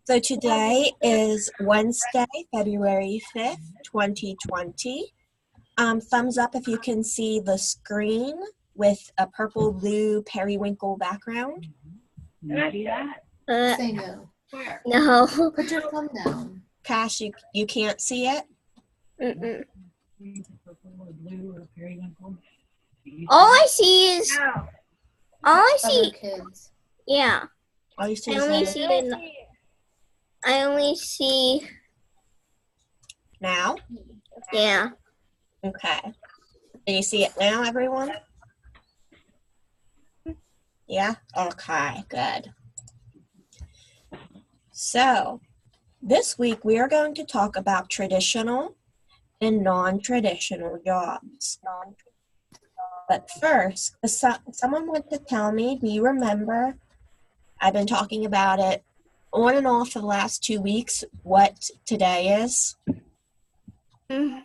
So today is Wednesday, February 5th, 2020. Thumbs up if you can see the screen with a purple blue periwinkle background. Can I see that? Say no. Where? No. Put your thumb down. Cash, you can't see it? Mm-mm. Purple or blue or periwinkle? All I see is. All I Other see. kids. Yeah. All you see I is only the- see the. I only see. now? Yeah. Okay. Can you see it now, everyone? Yeah? Okay, good. So, this week we are going to talk about traditional and non-traditional jobs. But first, someone wants to tell me, do you remember, I've been talking about it on and off for the last 2 weeks, what today is? Mm.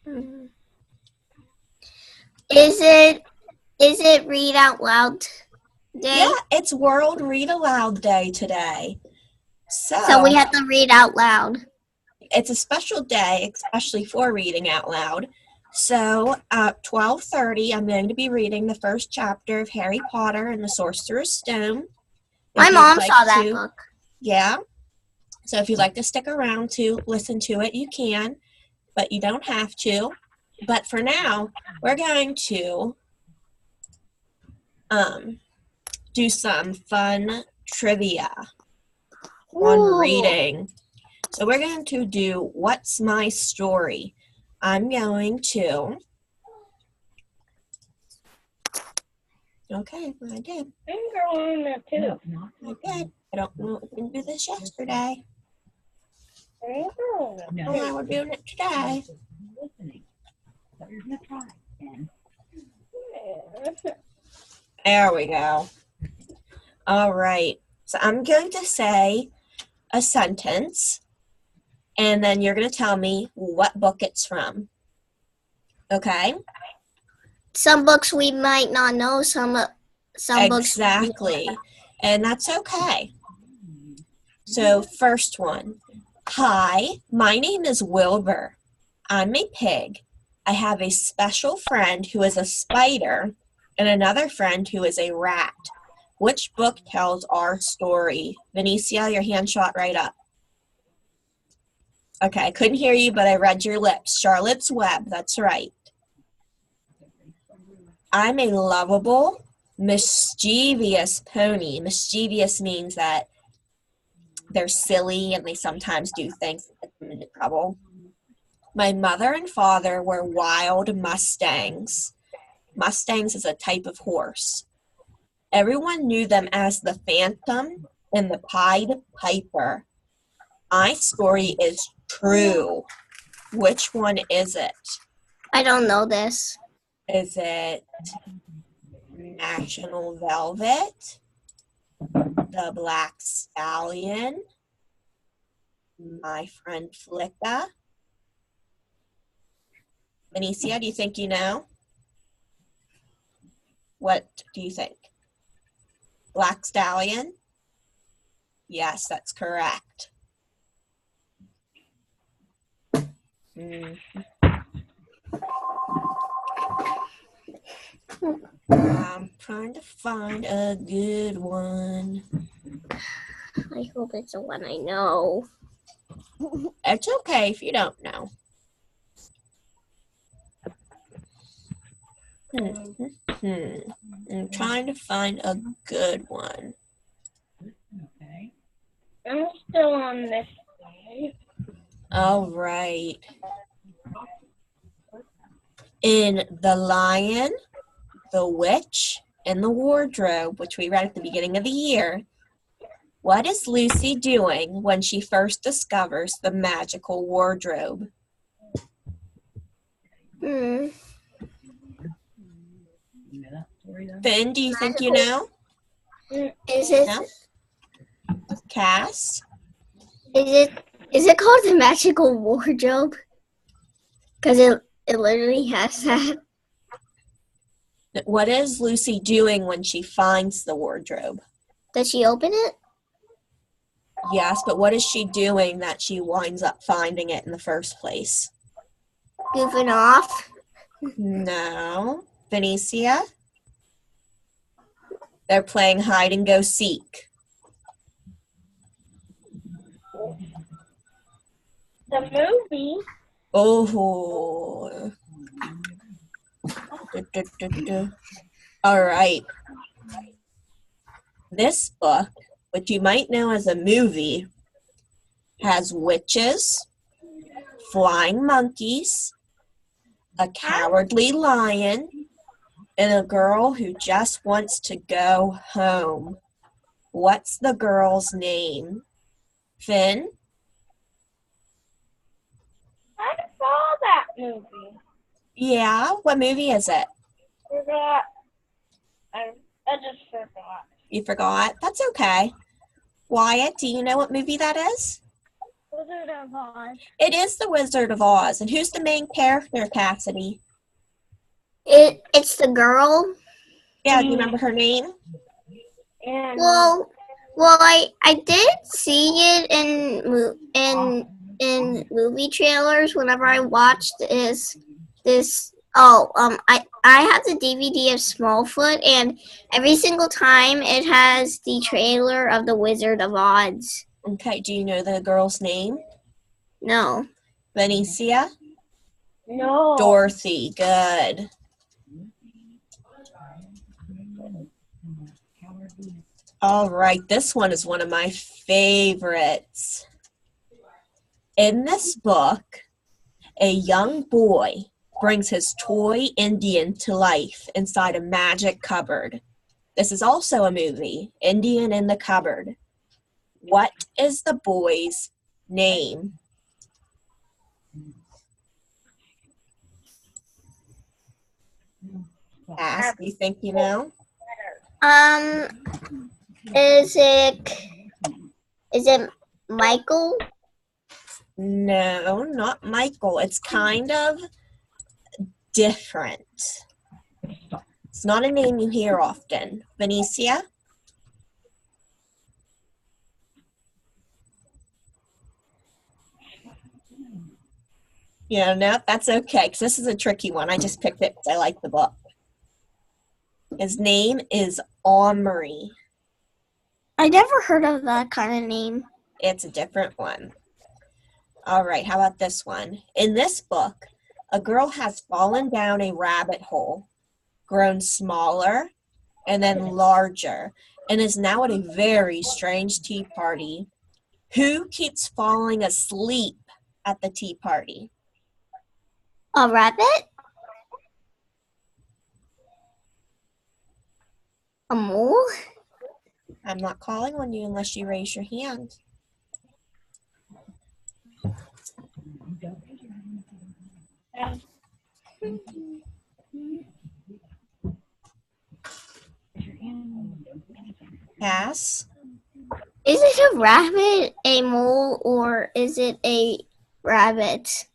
Mm. Is it read out loud day? Yeah, it's World Read Aloud Day today. So we have to read out loud. It's a special day, especially for reading out loud. So at 12:30, I'm going to be reading the first chapter of Harry Potter and the Sorcerer's Stone. My If you'd mom like saw that to- book. Yeah. So if you'd like to stick around to listen to it, you can, but you don't have to. But for now, we're going to do some fun trivia on Ooh. reading. So we're going to do What's My Story? I'm going to. Okay, I did. Finger on that too. I did. I don't know. I didn't do this yesterday. Finger on that. Oh, I we're doing it today. Listening. So you're gonna try again. There we go. All right. So I'm going to say a sentence, and then you're going to tell me what book it's from. Okay? Some books we might not know. Some books. Exactly. And that's okay. So first one. Hi, my name is Wilbur. I'm a pig. I have a special friend who is a spider and another friend who is a rat. Which book tells our story? Vinicia, your hand shot right up. Okay, I couldn't hear you, but I read your lips. Charlotte's Web, that's right. I'm a lovable, mischievous pony. Mischievous means that they're silly and they sometimes do things that get them into trouble. My mother and father were wild Mustangs. Mustangs is a type of horse. Everyone knew them as the Phantom and the Pied Piper. My story is true. Which one is it? I don't know this. Is it National Velvet, The Black Stallion, My Friend Flicka? Vinicia, do you think you know? What do you think? Black Stallion? Yes, that's correct. I'm trying to find a good one. I hope it's the one I know. It's okay if you don't know. I'm trying to find a good one. Okay. I'm still on this side. All right. In The Lion, the Witch, and the Wardrobe, which we read at the beginning of the year, what is Lucy doing when she first discovers the magical wardrobe? Hmm. You know that story though? Finn, do you think you know? Is it? No? Cass? Is it called the magical wardrobe? Because it literally has that. What is Lucy doing when she finds the wardrobe? Does she open it? Yes, but what is she doing that she winds up finding it in the first place? Goofing off. No. Benicia? They're playing hide and go seek. The movie. Oh. All right. This book, which you might know as a movie, has witches, flying monkeys, a cowardly lion, and a girl who just wants to go home. What's the girl's name? Finn? I saw that movie. Yeah, what movie is it? Forgot. I just forgot. You forgot? That's okay. Wyatt, do you know what movie that is? Wizard of Oz. It is The Wizard of Oz. And who's the main character, Cassidy? It's the girl. Yeah, do you remember her name? And Well, I did see it in movie trailers whenever I watched this. I have the DVD of Smallfoot, and every single time it has the trailer of the Wizard of Oz. Okay, do you know the girl's name? No. Benicia? no. Dorothy, good. All right, this one is one of my favorites. In this book, a young boy brings his toy Indian to life inside a magic cupboard. This is also a movie, Indian in the Cupboard. What is the boy's name? Ask, you think you know? Is it Michael? No, not Michael. It's kind of different. It's not a name you hear often. Benicia? Yeah, no, that's okay, because this is a tricky one. I just picked it because I like the book. His name is Omri. I never heard of that kind of name. It's a different one. All right, how about this one? In this book, a girl has fallen down a rabbit hole, grown smaller, and then larger, and is now at a very strange tea party. Who keeps falling asleep at the tea party? A rabbit? A mole? I'm not calling on you unless you raise your hand. Cass? Is it a rabbit, a mole, or is it a rabbit?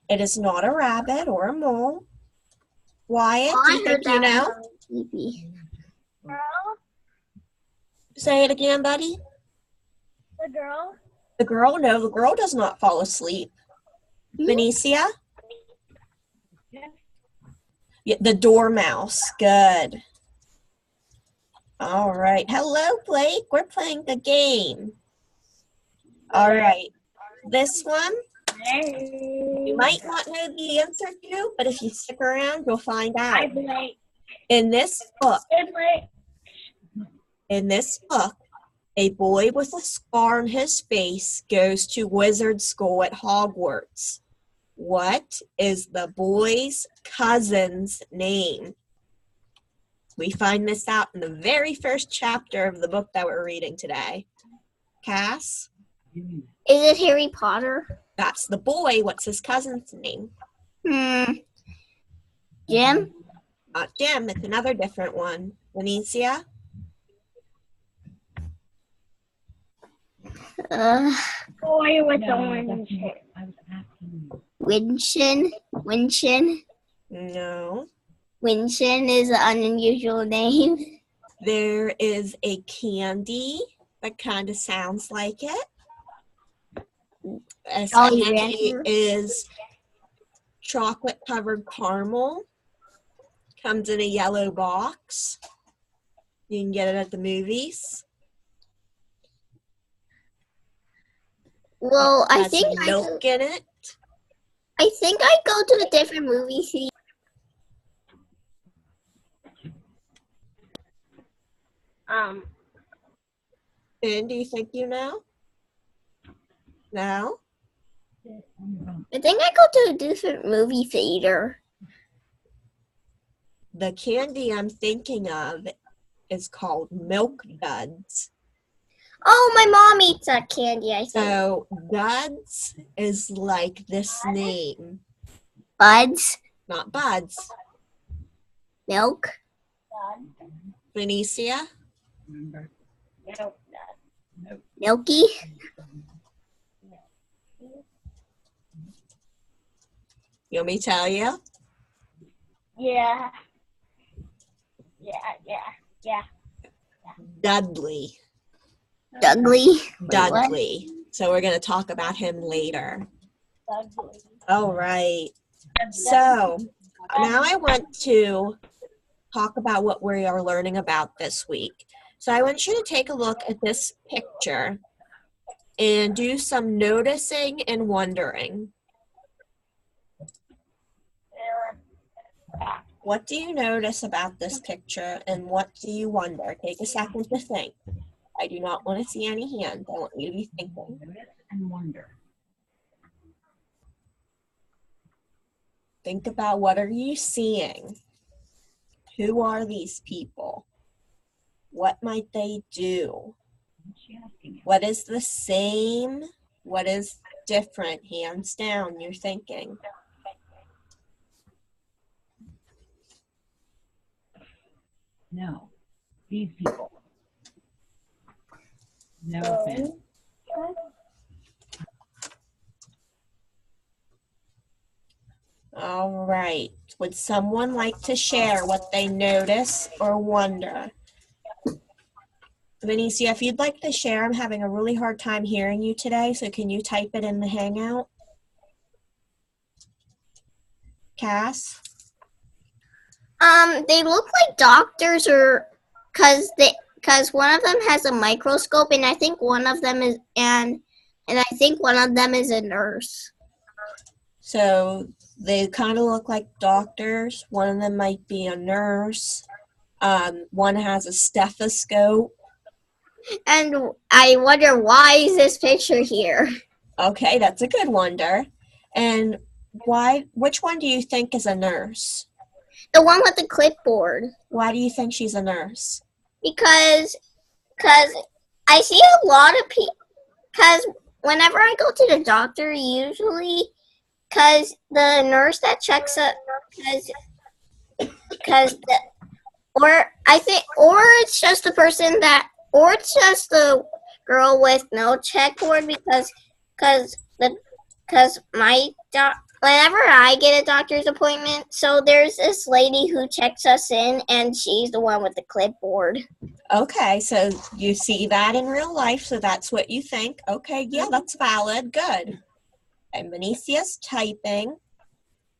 It is not a rabbit or a mole. Wyatt, do you think you know? TV. Girl? Say it again, buddy. The girl? The girl? No, the girl does not fall asleep. Benicia? Yeah, the dormouse. Good. All right. Hello, Blake. We're playing the game. All right. This one, you might not know the answer to, but if you stick around, you'll find Hi, out. Blake. In this book, Hey, Blake. a boy with a scar on his face goes to wizard school at Hogwarts. What is the boy's cousin's name? We find this out in the very first chapter of the book that we're reading today. Cass? Is it Harry Potter? That's the boy. What's his cousin's name? Jim? Not Jim. It's another different one. Benicia? Boy with the orange hair. I was asking you. Winston? No. Winston is an unusual name. There is a candy That kind of sounds like it. A Jolly candy Rancher. is chocolate covered caramel. Comes in a yellow box. You can get it at the movies. Well, It has milk in it. I think I go to a different movie theater. And do you think you know? No? I think I go to a different movie theater. The candy I'm thinking of is called Milk Duds. Oh, my mom eats that candy, I think. So Duds is like this name, Buds, not Buds. milk. Benicia? Remember? Milky. You want me to tell you? Yeah. Dudley. Dudley. Dudley. So we're going to talk about him later. All right. So now I want to talk about what we are learning about this week. So I want you to take a look at this picture and do some noticing and wondering. What do you notice about this picture and what do you wonder? Take a second to think. I do not want to see any hands. I want you to be thinking. Notice and wonder. Think about what are you seeing? Who are these people? What might they do? What's she asking you? What is the same? What is different? Hands down, you're thinking. No. These people. No offense. All right. Would someone like to share what they notice or wonder? Benicia, if you'd like to share, I'm having a really hard time hearing you today, so can you type it in the Hangout? Cass? They look like doctors, or because one of them has a microscope, and I think one of them is and I think one of them is a nurse. So they kind of look like doctors. One of them might be a nurse. One has a stethoscope. And I wonder, why is this picture here? Okay, that's a good wonder. And which one do you think is a nurse? The one with the clipboard. Why do you think she's a nurse? Because I see a lot of people. Because whenever I go to the doctor, usually, because the nurse that checks up, or it's just the person that, or it's just the girl with no checkboard, because whenever I get a doctor's appointment, so there's this lady who checks us in, and she's the one with the clipboard. Okay, so you see that in real life, so that's what you think. Okay, yeah, that's valid. Good. And Benicia's typing.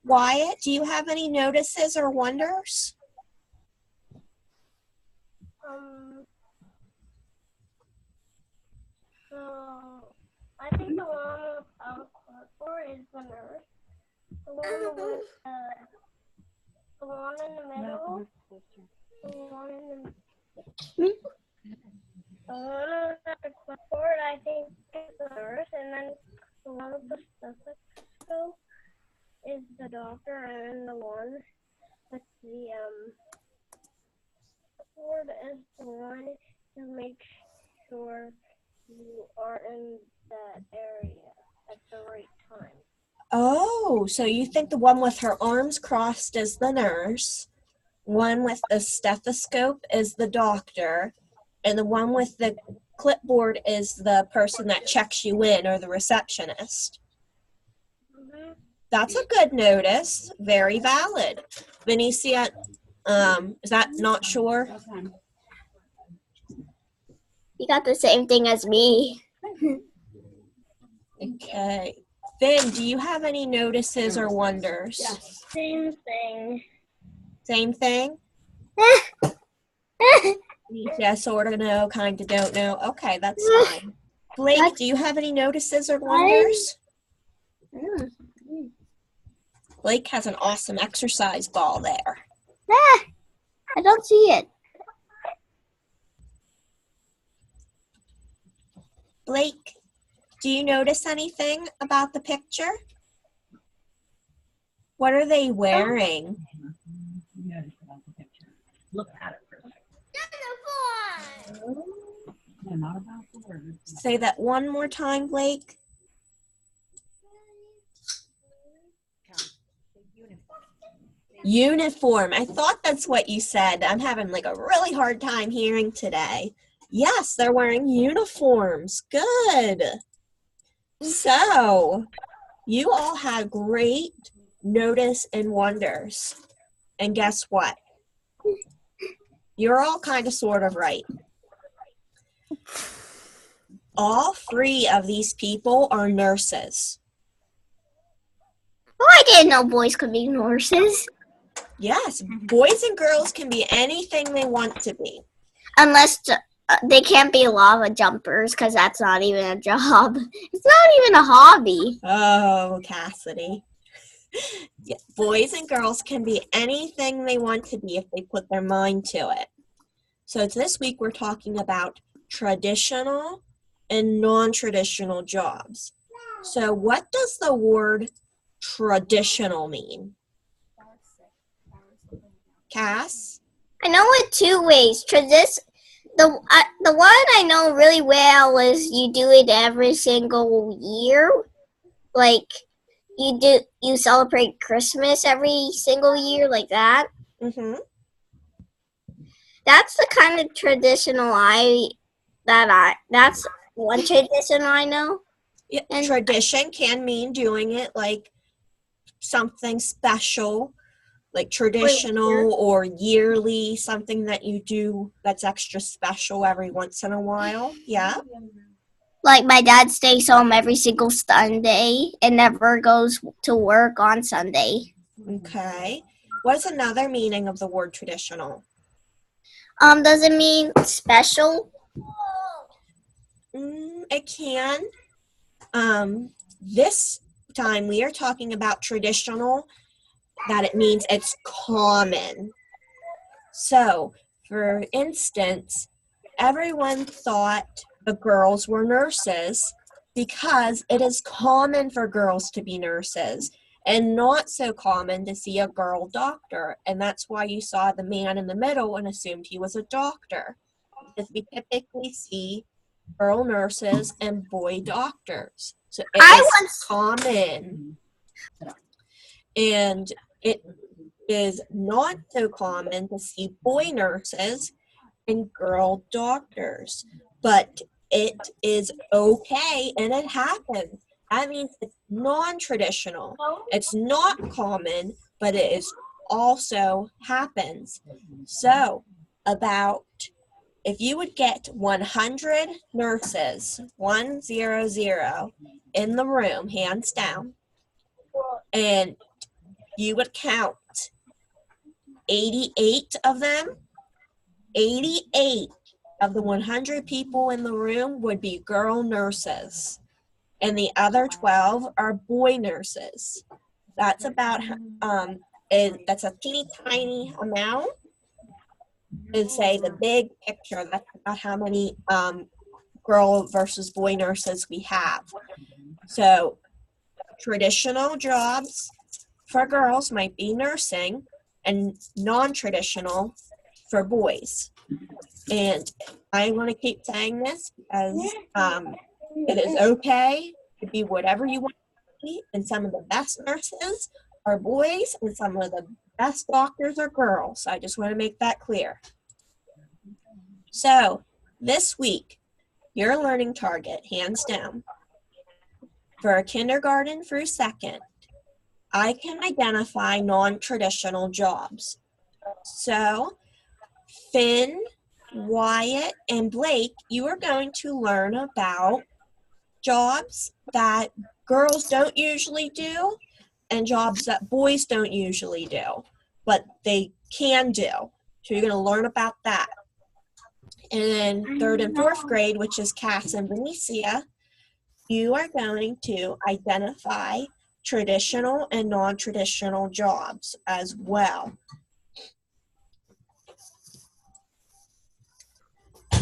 Wyatt, do you have any notices or wonders? So I think the one with clipboard is the nurse. The one with the one in the middle. The one in the one with the clipboard, I think, is the nurse, and then the one with the stethoscope is the doctor, and the one with the clipboard is the one who makes sure you are in that area at the right time. Oh, so you think the one with her arms crossed is the nurse, one with the stethoscope is the doctor, and the one with the clipboard is the person that checks you in, or the receptionist. Mm-hmm. That's a good notice. Very valid. Benicia, is that not sure? You got the same thing as me. Okay. Finn, do you have any notices or wonders? Yes. Same thing. Same thing? Yeah, sort of know, kind of don't know. Okay, that's fine. Blake, do you have any notices or wonders? Blake has an awesome exercise ball there. I don't see it. Blake, do you notice anything about the picture? What are they wearing? You notice about the picture. Look at it for a second. No, not about the words. Say that one more time, Blake. Uniform. I thought that's what you said. I'm having like a really hard time hearing today. Yes, they're wearing uniforms. Good. So, you all had great notice and wonders. And guess what? You're all kind of sort of right. All 3 of these people are nurses. Oh, I didn't know boys could be nurses. Yes, boys and girls can be anything they want to be. Unless they can't be lava jumpers, because that's not even a job. It's not even a hobby. Oh, Cassidy. Yeah, boys and girls can be anything they want to be if they put their mind to it. So this week we're talking about traditional and non-traditional jobs. So what does the word traditional mean? Cass? I know it 2 ways. The one I know really well is you do it every single year. Like you celebrate Christmas every single year like that. Mm-hmm. That's the kind of traditional that's one tradition I know. Yeah, And- tradition can mean doing it like something special, like traditional or yearly, something that you do that's extra special every once in a while. Yeah. Like my dad stays home every single Sunday and never goes to work on Sunday. Okay. What's another meaning of the word traditional? Does it mean special? It can. This time we are talking about traditional, that it means it's common. So, for instance, everyone thought the girls were nurses because it is common for girls to be nurses and not so common to see a girl doctor. And that's why you saw the man in the middle and assumed he was a doctor. Because we typically see girl nurses and boy doctors. So it is common. And it is not so common to see boy nurses and girl doctors. But it is okay and it happens. That means it's non-traditional. It's not common, but it is also happens. So if you would get 100 nurses, 100, in the room, hands down, and you would count 88 of them, 88 of the 100 people in the room would be girl nurses, and the other 12 are boy nurses. That's about, that's a teeny tiny amount. And say the big picture, that's about how many girl versus boy nurses we have. So traditional jobs for girls might be nursing and non-traditional for boys. And I want to keep saying this because it is okay to be whatever you want to be, and some of the best nurses are boys and some of the best doctors are girls. I just want to make that clear. So this week, your learning target, hands down, for kindergarten through 2nd, I can identify non-traditional jobs. So Finn, Wyatt and Blake, you are going to learn about jobs that girls don't usually do and jobs that boys don't usually do, but they can do. So you're going to learn about that. And in 3rd and 4th grade, which is Cass and Benicia, you are going to identify traditional and non-traditional jobs as well.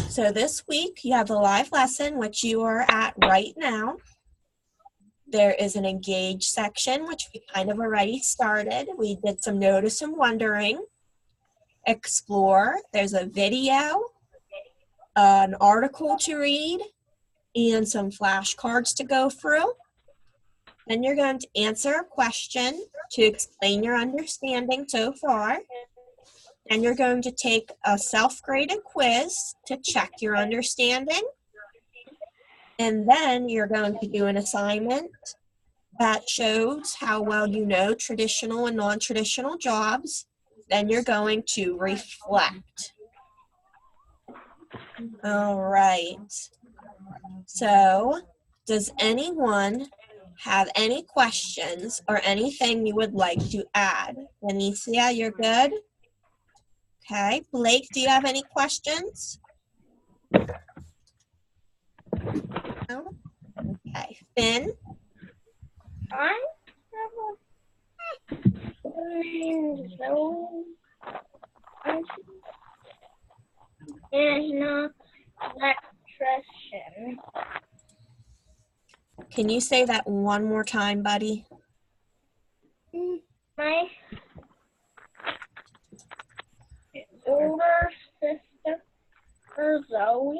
So this week you have the live lesson, which you are at right now. There is an engage section, which we kind of already started. We did some notice and wondering. Explore, there's a video, an article to read, and some flashcards to go through. Then you're going to answer a question to explain your understanding so far. And you're going to take a self-graded quiz to check your understanding. And then you're going to do an assignment that shows how well you know traditional and non-traditional jobs. Then you're going to reflect. All right. So, does anyone have any questions or anything you would like to add? Benicia, you're good? Okay. Blake, do you have any questions? No? Okay. Finn? I have a Zoe. Is not electrician. Can you say that one more time, buddy? My older sister, Zoe,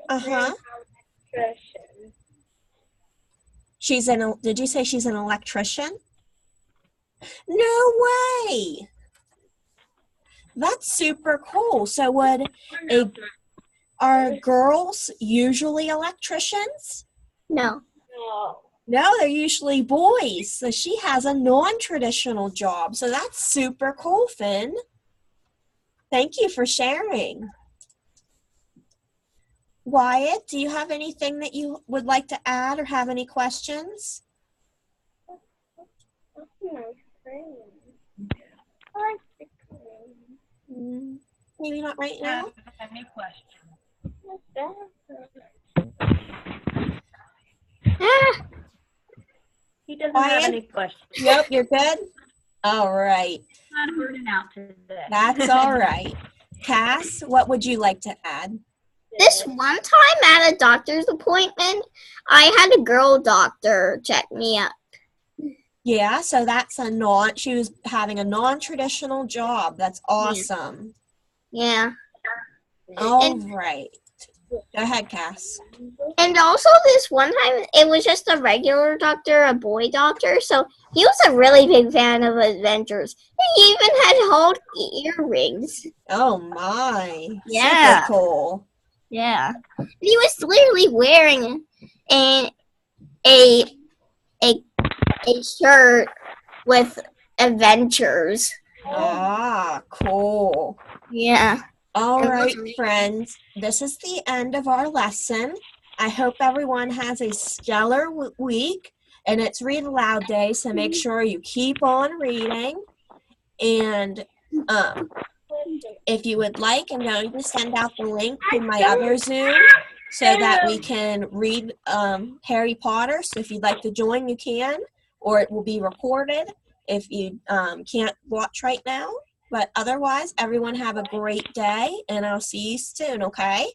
Uh-huh. electrician. Did you say she's an electrician? No way! That's super cool. So are girls usually electricians? No. No. No, they're usually boys. So she has a non-traditional job. So that's super cool, Finn. Thank you for sharing. Wyatt, do you have anything that you would like to add or have any questions? That's my friend. I like the cream. Maybe not right now. Any questions? What's that? Ah, He doesn't Ryan? have any questions. Nope, you're good? All right. Not burning out today. That's all right. Cass, what would you like to add? this one time at a doctor's appointment, I had a girl doctor check me up. Yeah, so she was having a non-traditional job. That's awesome. Yeah. All right. Go ahead, Cass. And also this one time, it was just a regular doctor, a boy doctor, so he was a really big fan of adventures. He even had hold earrings. Oh my. Yeah. Super cool. Yeah. He was literally wearing a shirt with adventures. Ah, cool. Yeah. All And right, those are- friends. This is the end of our lesson. I hope everyone has a stellar week, and it's Read Aloud Day, so make sure you keep on reading. And if you would like, I'm going to send out the link to my other Zoom so that we can read Harry Potter. So if you'd like to join, you can, or it will be recorded if you can't watch right now. But otherwise, everyone have a great day, and I'll see you soon, okay?